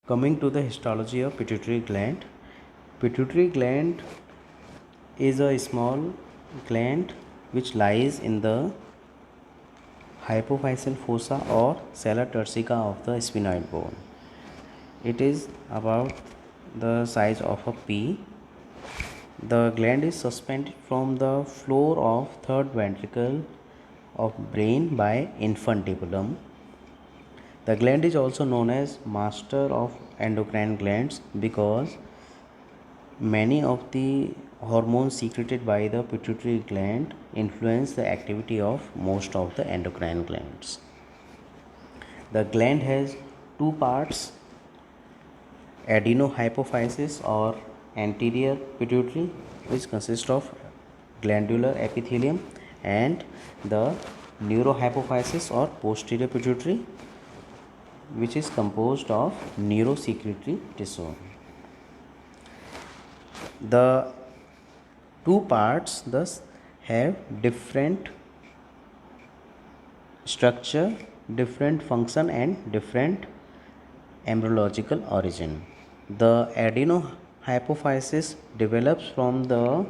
Coming to the histology of pituitary gland is a small gland which lies in the hypophyseal fossa or sella turcica of the sphenoid bone. It is about the size of a pea. The gland is suspended from the floor of third ventricle of brain by infundibulum. The gland is also known as master of endocrine glands because many of the hormones secreted by the pituitary gland influence the activity of most of the endocrine glands. The gland has two parts: adenohypophysis or anterior pituitary, which consists of glandular epithelium, and the neurohypophysis or posterior pituitary, which is composed of neurosecretory tissue. The two parts thus have different structure, different function, and different embryological origin. The adenohypophysis develops from the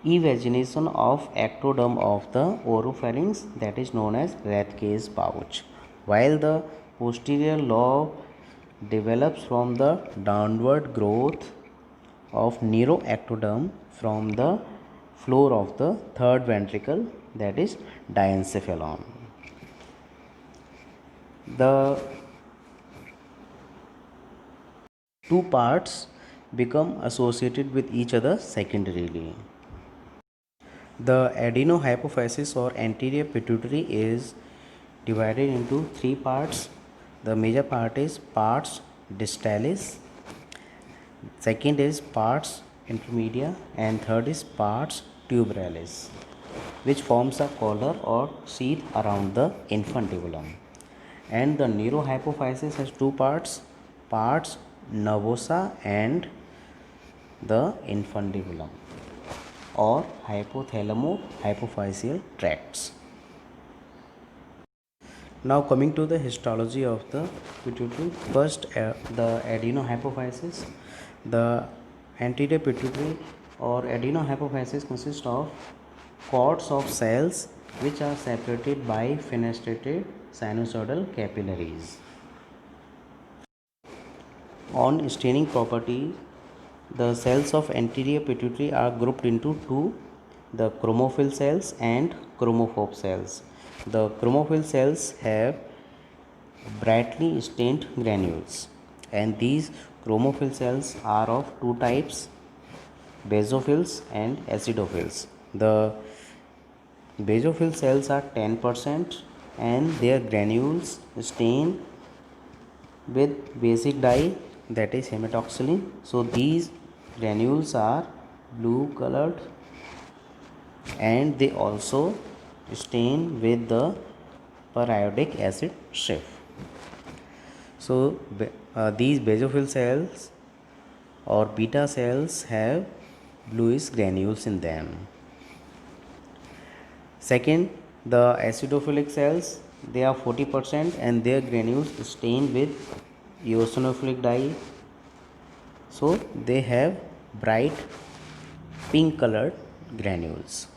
evagination of ectoderm of the oropharynx, that is known as Rathke's pouch, while the posterior lobe develops from the downward growth of neuroectoderm from the floor of the third ventricle, that is diencephalon. The two parts become associated with each other secondarily. The adenohypophysis or anterior pituitary is divided into three parts. The major part is pars distalis, second is pars intermedia, and third is pars tuberalis, which forms a collar or sheath around the infundibulum. And the neurohypophysis has two parts: pars nervosa and the infundibulum or hypothalamo-hypophyseal tracts. Now coming to the histology of the pituitary. First, the adenohypophysis. The anterior pituitary or adenohypophysis consists of cords of cells which are separated by fenestrated sinusoidal capillaries. On staining property, the cells of anterior pituitary are grouped into two: the chromophil cells and chromophobe cells. The chromophil cells have brightly stained granules, and these chromophil cells are of two types: basophils and acidophils. The basophil cells are 10% and their granules stain with basic dye, that is hematoxylin. So these granules are blue colored and they also stain with the periodic acid shift. So these basophil cells or beta cells have bluish granules in them. Second, the acidophilic cells, they are 40% and their granules stain with eosinophilic dye, so they have bright pink colored granules.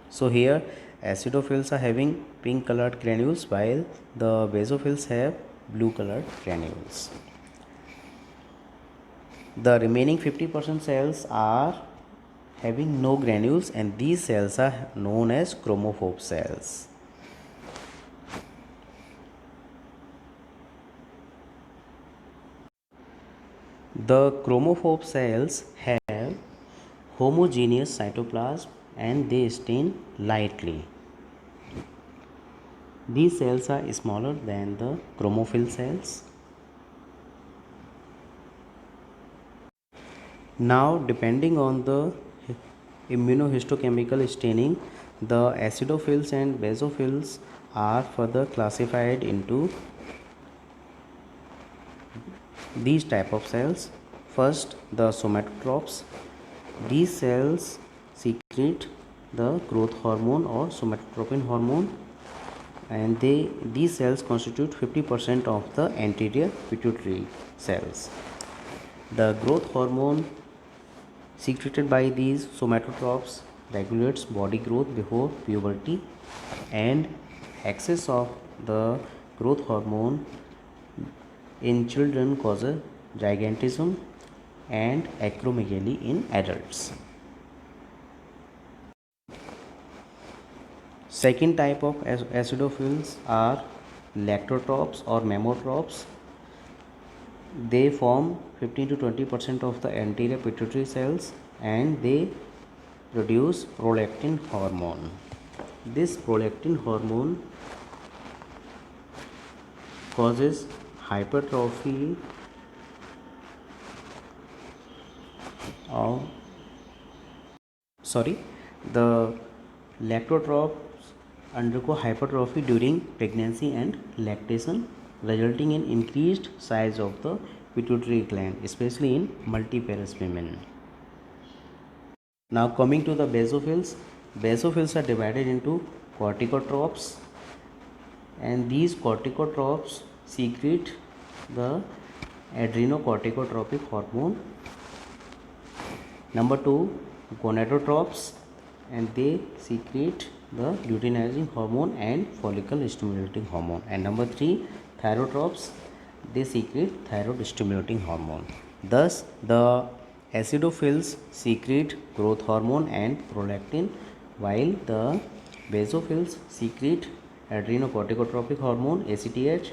So here acidophils are having pink colored granules while the basophils have blue colored granules. The remaining 50% cells are having no granules, and these cells are known as chromophobe cells. The chromophobe cells have homogeneous cytoplasm and they stain lightly. These cells are smaller than the chromophil cells. Now, depending on the immunohistochemical staining, the acidophils and basophils are further classified into these type of cells. First, the somatotropes. These cells secrete the growth hormone or somatotropin hormone, and these cells constitute 50% of the anterior pituitary cells. The growth hormone secreted by these somatotropes regulates body growth before puberty, and excess of the growth hormone in children causes gigantism and acromegaly in adults. Second type of acidophils are lactotropes or mammotropes. They form 15 to 20% of the anterior pituitary cells, and they produce prolactin hormone. This prolactin hormone causes hypertrophy of the lactotropes undergo hypertrophy during pregnancy and lactation, resulting in increased size of the pituitary gland, especially in multiparous women. Now coming to the basophils. Basophils are divided into corticotropes, and these corticotropes secrete the adrenocorticotropic hormone. Number 2, gonadotropes, and they secrete the luteinizing hormone and follicle stimulating hormone. And number 3, thyrotropes, they secrete thyroid stimulating hormone. Thus, the acidophils secrete growth hormone and prolactin, while the basophils secrete adrenocorticotropic hormone ACTH,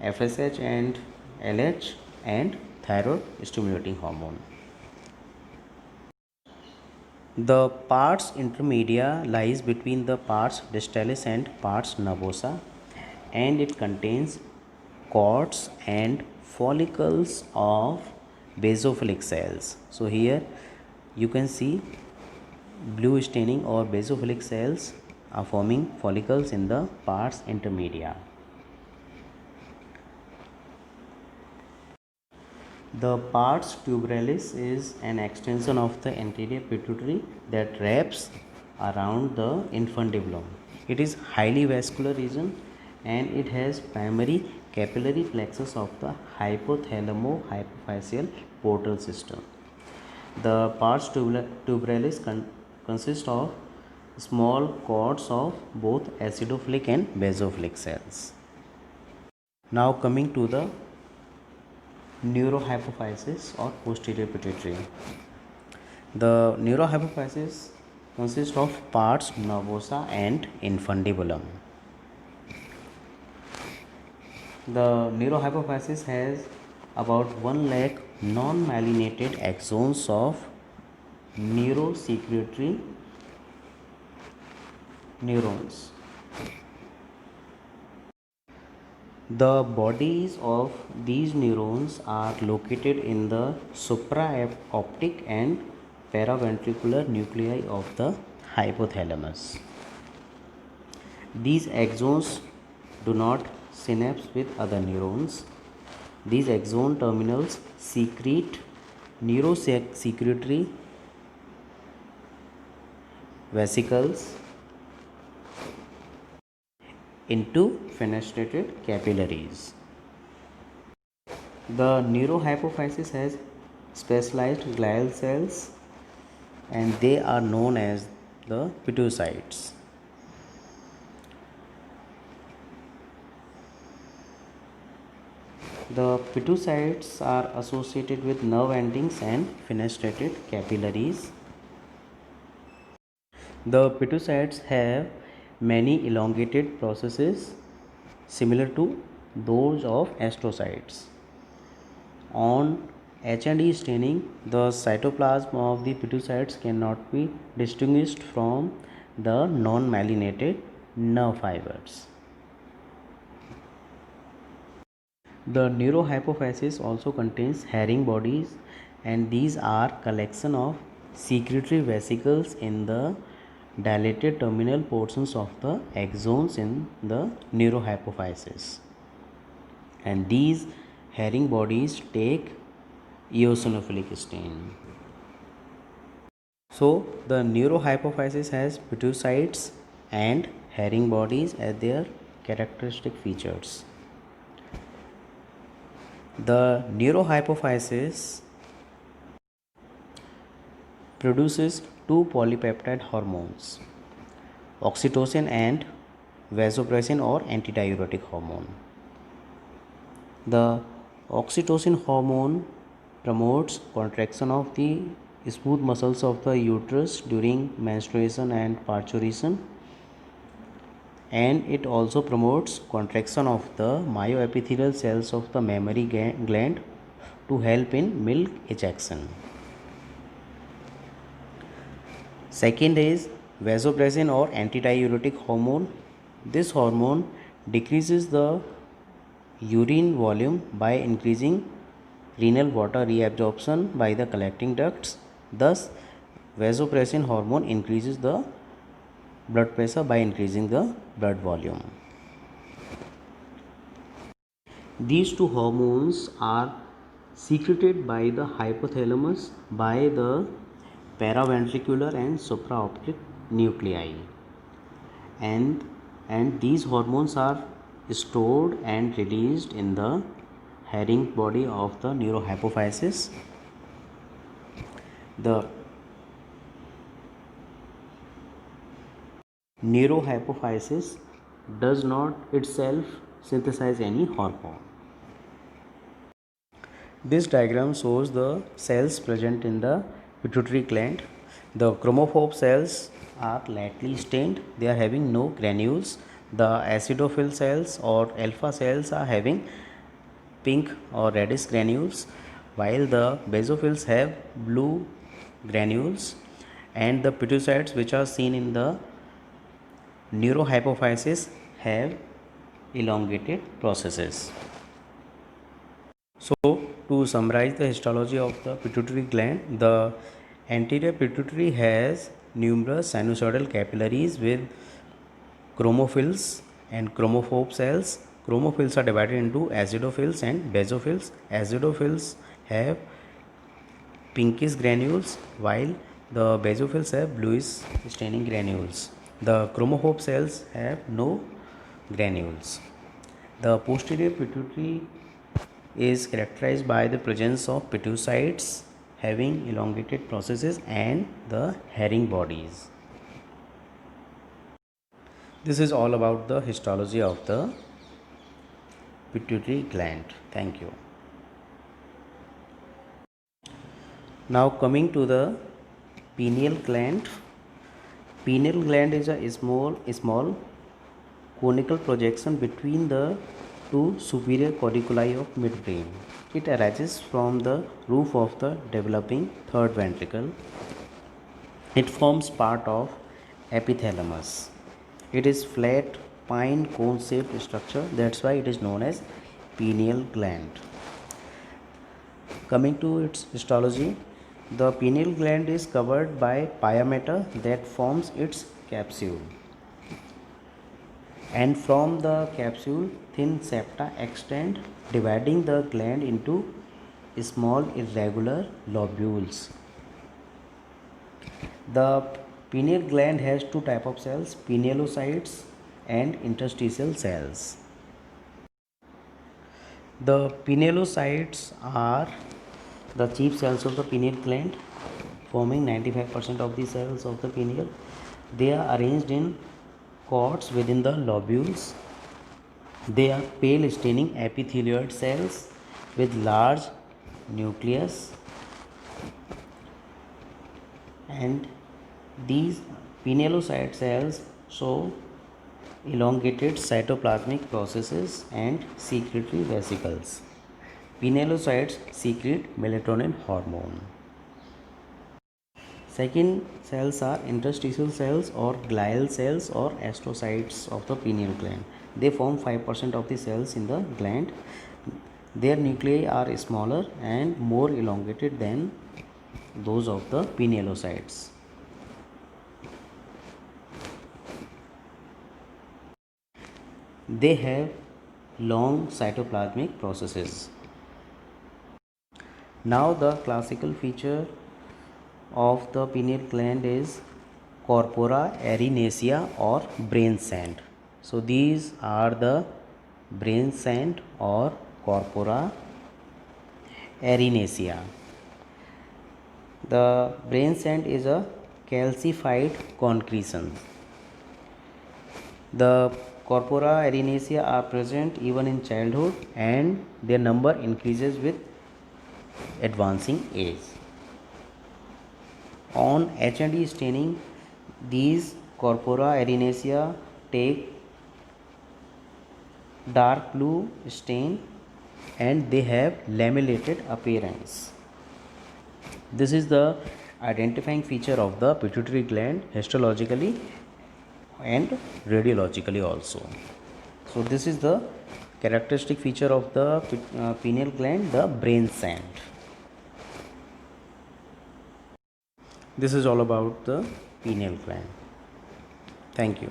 FSH and LH, and thyroid stimulating hormone. The pars intermedia lies between the pars distalis and pars nervosa, and it contains cords and follicles of basophilic cells. So here you can see blue staining or basophilic cells are forming follicles in the pars intermedia. The pars tuberalis is an extension of the anterior pituitary that wraps around the infundibulum. It is highly vascular region, and it has primary capillary plexus of the hypothalamo-hypophyseal portal system. The pars tuberalis consists of small cords of both acidophilic and basophilic cells. Now coming to the neurohypophysis or posterior pituitary. The neurohypophysis consists of pars nervosa and infundibulum. The neurohypophysis has about 1 lakh non-myelinated axons of neurosecretory neurons. The bodies of these neurons are located in the supraoptic and paraventricular nuclei of the hypothalamus. These axons do not synapse with other neurons. These axon terminals secrete neurosecretory vesicles into fenestrated capillaries. The neurohypophysis has specialized glial cells, and they are known as the pituocytes. The pituocytes are associated with nerve endings and fenestrated capillaries. The pituocytes have many elongated processes similar to those of astrocytes. On H&E staining, the cytoplasm of the pituocytes cannot be distinguished from the non-myelinated nerve fibers. The neurohypophysis also contains Herring bodies, and these are collection of secretory vesicles in the dilated terminal portions of the axons in the neurohypophysis, and these Herring bodies take eosinophilic stain. So the neurohypophysis has pituocytes and herring bodies as their characteristic features. The neurohypophysis produces two polypeptide hormones, oxytocin and vasopressin or antidiuretic hormone. The oxytocin hormone promotes contraction of the smooth muscles of the uterus during menstruation and parturition, and it also promotes contraction of the myoepithelial cells of the mammary gland to help in milk ejection. Second is vasopressin or antidiuretic hormone. This hormone decreases the urine volume by increasing renal water reabsorption by the collecting ducts. Thus, vasopressin hormone increases the blood pressure by increasing the blood volume. These two hormones are secreted by the hypothalamus by the paraventricular and supraoptic nuclei, and these hormones are stored and released in the herring body of the neurohypophysis. The neurohypophysis does not itself synthesize any hormone. This diagram shows the cells present in the pituitary gland. The chromophobe cells are lightly stained, they are having no granules. The acidophil cells or alpha cells are having pink or reddish granules, while the basophils have blue granules, and the pituitarids, which are seen in the neurohypophysis, have elongated processes. So, to summarize the histology of the pituitary gland, the anterior pituitary has numerous sinusoidal capillaries with chromophils and chromophobe cells. Chromophils are divided into acidophils and basophils. Acidophils have pinkish granules, while the basophils have bluish staining granules. The chromophobe cells have no granules. The posterior pituitary is characterized by the presence of pituitarids having elongated processes and the herring bodies. This is all about the histology of the pituitary gland. Thank you. Now coming to the pineal gland. Pineal gland is a small conical projection between the two superior corticuli of midbrain. It arises from the roof of the developing third ventricle. It forms part of epithalamus. It is flat pine cone shaped structure, that's why it is known as pineal gland. Coming to its histology, the pineal gland is covered by pia mater that forms its capsule, and from the capsule thin septa extend, dividing the gland into small irregular lobules. The pineal gland has two types of cells, pinealocytes and interstitial cells. The pinealocytes are the chief cells of the pineal gland, forming 95% of the cells of the pineal. They are arranged in cords within the lobules. They are pale staining epithelioid cells with large nucleus, and these pinealocyte cells show elongated cytoplasmic processes and secretory vesicles. Pinealocytes secrete melatonin hormone. Second cells are interstitial cells or glial cells or astrocytes of the pineal gland. They form 5% of the cells in the gland. Their nuclei are smaller and more elongated than those of the pinealocytes. They have long cytoplasmic processes. Now the classical feature of the pineal gland is corpora erinacea or brain sand. So these are the brain sand or corpora erinacea. The brain sand is a calcified concretion. The corpora erinacea are present even in childhood and their number increases with advancing age. On H&E staining, these corpora erinacea take dark blue stain and they have lamellated appearance. This is the identifying feature of the pituitary gland histologically and radiologically also. So this is the characteristic feature of the pineal gland, the brain sand. This is all about the pineal gland. Thank you.